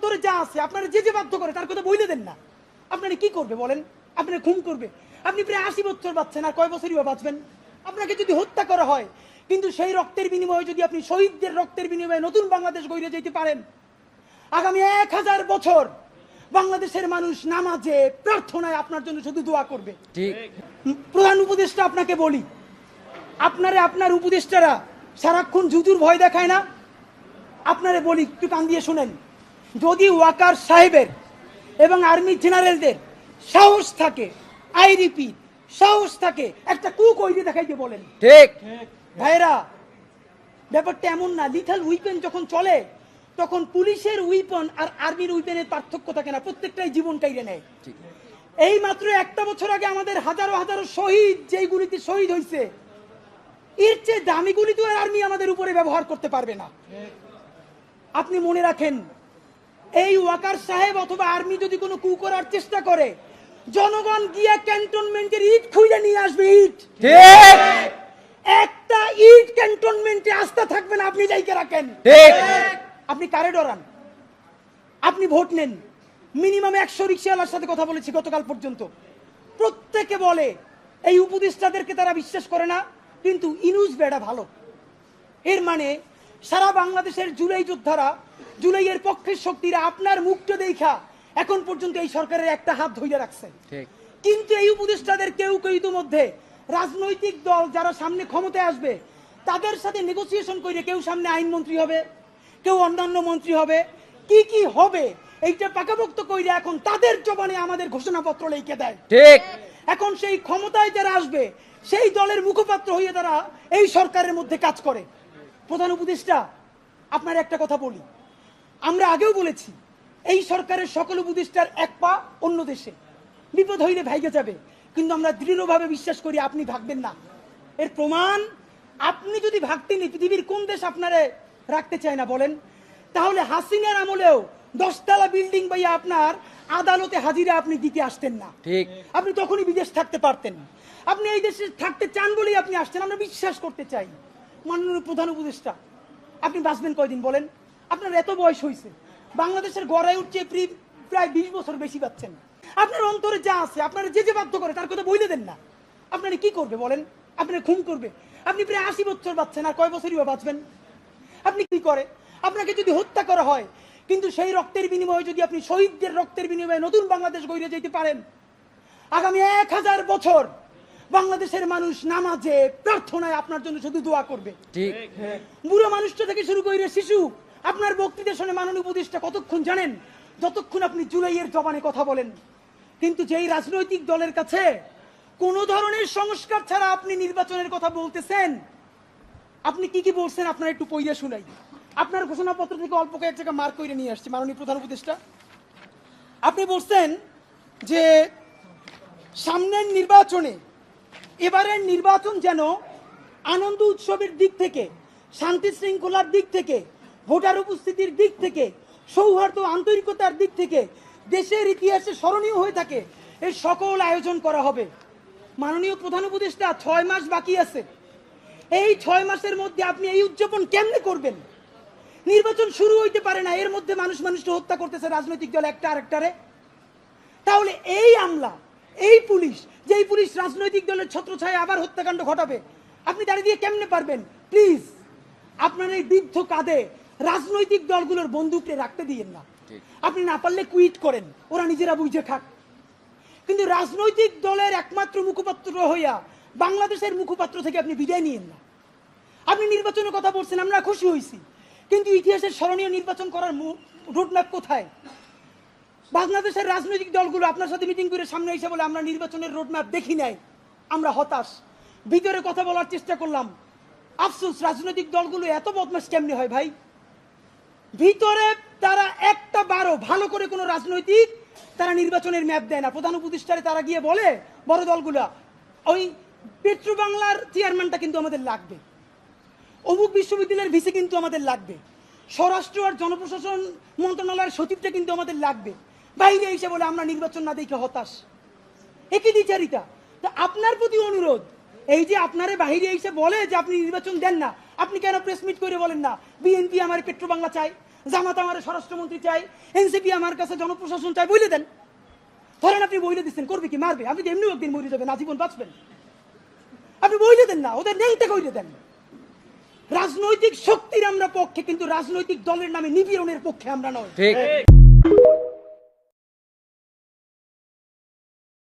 অন্তরে যা আছে আপনারা যে যে বাধ্য করে তার কথা বইলে দেন না। আপনারা কি করবে বলেন? আপনারা খুন করবে? আপনি প্রায় 80 বছর বাঁচছেন, আর কয় বছরই বা বাঁচবেন? আপনাকে যদি হত্যা করা হয়, কিন্তু সেই রক্তের বিনিময়ে যদি আপনি শহীদদের রক্তের বিনিময়ে নতুন বাংলাদেশ গড়ে যেতে পারেন, আগামী 1000 বছর বাংলাদেশের মানুষ নামাজে প্রার্থনায় আপনার জন্য শুধু দোয়া করবে। ঠিক। প্রধান উপদেষ্টা আপনাকে বলি, আপনার উপদেষ্টারা সারাক্ষণ জুজুর ভয় দেখায় না? আপনারে বলি, একটু কান দিয়ে শুনেন। যদি ওয়াকার সাহেবের এবং আর্মি জেনারেলদের সাহস থাকে, আই রিপিট, সাহস থাকে, একটা কুক ওইদিকে দেখাইতে বলেন। ঠিক ভাইরা, ব্যাপারটা এমন না। লিথাল উইপেন যখন চলে, তখন পুলিশের উইপন আর আর্মির উইপেনের পার্থক্য থাকে না, প্রত্যেকটাই জীবন কাইড়ে নেয়। এই মাত্র একটা বছর আগে আমাদের হাজারো হাজারো শহীদ, যেই গুলিতে শহীদ হয়েছে, এর চেয়ে দামি গুলি তো আর আর্মি আমাদের উপরে ব্যবহার করতে পারবে না। আপনি মনে রাখেন, এই ওয়াকার সাহেব অথবা আর্মি যদি কোনো কু করার চেষ্টা করে, জনগণ গিয়া ক্যান্টনমেন্টের ইট খুঁজে নিয়ে আসবে। ইট, ঠিক। একটা ইট ক্যান্টনমেন্টে আস্থা থাকবে না, আপনি যাইকে রাখেন। ঠিক। আপনি কারে ডরান? আপনি ভোট নেন। মিনিমাম 100 রিক্সাওয়ালার সাথে কথা বলেছি গতকাল পর্যন্ত, প্রত্যেকে বলে এই উপদেষ্টাদেরকে তারা বিশ্বাস করে না, কিন্তু ইনুস বেড়া ভালো। এর মানে সারা বাংলাদেশের জুলাই যোদ্ধারা, জুলাইয়ের পক্ষের শক্তিরা আপনার মুখটা দেখা এখন পর্যন্ত এই সরকারের একটা হাত ধরে রাখছে। কিন্তু এই উপদেষ্টাদের কেউ কেউ ইতিমধ্যে রাজনৈতিক দল যারা সামনে ক্ষমতায় আসবে তাদের সাথে নেগোসিয়েশন করে কেউ সামনে আইনমন্ত্রী হবে, কেউ অন্যান্য মন্ত্রী হবে, কি কি হবে এইটা পাকাপোক্ত কইরে এখন তাদের জবানে আমাদের ঘোষণাপত্র লিখে দেয়। ঠিক। এখন সেই ক্ষমতায় যারা আসবে সেই দলের মুখপাত্র হয়ে তারা এই সরকারের মধ্যে কাজ করে। প্রধান উপদেষ্টা, আপনার একটা কথা বলি, আমরা আগেও বলেছি এই সরকারের সকল উপদেষ্টার এক পা অন্য দেশে, বিপদ হইলে ভাইগে যাবে, কিন্তু আমরা দৃঢ়ভাবে বিশ্বাস করি আপনি ভাগবেন না। এর প্রমাণ, আপনি যদি ভাগতেন, পৃথিবীর কোন দেশ আপনারে রাখতে চায় না বলেন? তাহলে হাসিনার আমলেও 10 তলা বিল্ডিং বাইয়া আপনার আদালতে হাজিরা আপনি দিতে আসতেন না। ঠিক। আপনি তখনই বিদেশ থাকতে পারতেন। আপনি এই দেশে থাকতে চান বলেই আপনি আসছেন, আমরা বিশ্বাস করতে চাই। মাননীয় প্রধান উপদেষ্টা, আপনি বাঁচবেন কয়দিন বলেন? আপনার এত বয়স হয়েছে, বাংলাদেশের গড়ায় উঠছে প্রায় 20 বছর বেশি পাচ্ছেন। আপনার অন্তরে যা আছে আপনারা যে যে বাধ্য করে তার কথা বইলে দেন না। আপনারা কি করবে বলেন? আপনারা খুন করবে? আপনি প্রায় 80 বছর বাঁচছেন, আর কয় বছরই বা বাঁচবেন? আপনি কি করে? আপনাকে যদি হত্যা করা হয়, কিন্তু সেই রক্তের বিনিময়ে যদি আপনি শহীদদের রক্তের বিনিময়ে নতুন বাংলাদেশ গড়ে যেতে পারেন, আগামী 1000 বছর বাংলাদেশের মানুষ নামাজে প্রার্থনায় আপনার জন্য শুধু দোয়া করবে। ঠিক। বুড়ো মানুষটা থেকে শুরু করে শিশু, আপনার বক্তৃতা শুনে মাননীয় উপদেষ্টা কতক্ষণ জানেন? যতক্ষণ আপনি জুলাইয়ের জবানে কথা বলেন। কিন্তু যেই রাজনৈতিক দলের কাছে কোন ধরনের সংস্কার ছাড়া আপনি নির্বাচনের কথা বলতেছেন, আপনি কি কি বলছেন আপনারা একটু পড়িয়ে শুনাই। আপনার ঘোষণাপত্র থেকে অল্প কয়েক জায়গা মার্ক করে নিয়ে আসছে মাননীয় প্রধান উপদেষ্টা। আপনি বলছেন যে সামনের নির্বাচনে, এবারের নির্বাচন যেন আনন্দ উৎসবের দিক থেকে, শান্তি শৃঙ্খলার দিক থেকে, ভোটার উপস্থিতির দিক থেকে, সৌহার্দ্য আন্তরিকতার দিক থেকে দেশের ইতিহাসে স্মরণীয় হয়ে থাকে, এই সকল আয়োজন করা হবে। মাননীয় প্রধান উপদেষ্টা, 6 মাস বাকি আছে। এই 6 মাসের মধ্যে আপনি এই উদযাপন কেমনে করবেন? নির্বাচন শুরু হইতে পারে না, এর মধ্যে মানুষকে হত্যা করতেছে রাজনৈতিক দল একটা আরেকটারে। তাহলে এই আমলা, এই পুলিশ, যেই পুলিশ রাজনৈতিক দলের ছত্রছায়া আবার হত্যাকাণ্ড ঘটাবে, আপনি দাঁড়িয়ে দিয়ে কেমনে পারবেন? প্লিজ আপনার এই বৃদ্ধ কাঁধে রাজনৈতিক দলগুলোর বন্দুককে রাখতে দিয়েন না। আপনি না পারলে কুইট করেন, ওরা নিজেরা বুঝে খাক। কিন্তু রাজনৈতিক দলের একমাত্র মুখপাত্র হইয়া বাংলাদেশের মুখপাত্র থেকে আপনি বিদায় নিয়েন না। আপনি নির্বাচনের কথা বলছেন, আমরা খুশি হয়েছি, কিন্তু ইতিহাসের স্মরণীয় নির্বাচন করার রোডম্যাপ কোথায়? বাংলাদেশের রাজনৈতিক দলগুলো আপনার সাথে মিটিং করে সামনে এসে বলে আমরা নির্বাচনের রোডম্যাপ দেখি নাই, আমরা হতাশ। ভিতরে কথা বলার চেষ্টা করলাম, আফসোস, রাজনৈতিক দলগুলো এত বদমাশ কেমনি হয় ভাই? ভিতরে তারা একটা বারো ভালো করে কোনো রাজনৈতিক তারা নির্বাচনের ম্যাপ দেয় না। প্রধান উপদেষ্টারে তারা গিয়ে বলে বড় দলগুলা, ওই পেট্রো বাংলার চেয়ারম্যানটা কিন্তু আমাদের লাগবে, অমুক বিশ্ববিদ্যালয়ের ভিসি কিন্তু আমাদের লাগবে, স্বরাষ্ট্র আর জনপ্রশাসন মন্ত্রণালয়ের সচিবটা কিন্তু আমাদের লাগবে। বাইরে এসে বলে আমরা নির্বাচন না দেখে হতাশ। একই দ্বিচারিতা। তা আপনার প্রতি অনুরোধ, এই যে আপনারে বাহিরে এসে বলে যে আপনি নির্বাচন দেন না, আপনি কেন প্রেস মিট করে বলেন না বিএনপি আমার পেট্রো বাংলা চাই, জামাত আমার স্বরাষ্ট্রমন্ত্রী চাই, এনসিপি আমার কাছে জনপ্রশাসন চাই, বইলে দেন। ধরেন আপনি বইলে দিচ্ছেন, করবে কি? মারবে। আপনি তো এমনি একদিন মরে যাবেন, আজীবন বাঁচবেন। আপনি বইলে দেন না, ওদের নেইতে কইলে দেন। রাজনৈতিক শক্তির আমরা পক্ষে, কিন্তু রাজনৈতিক দলের নামে নিপীড়নের পক্ষে আমরা নয়। ঠিক।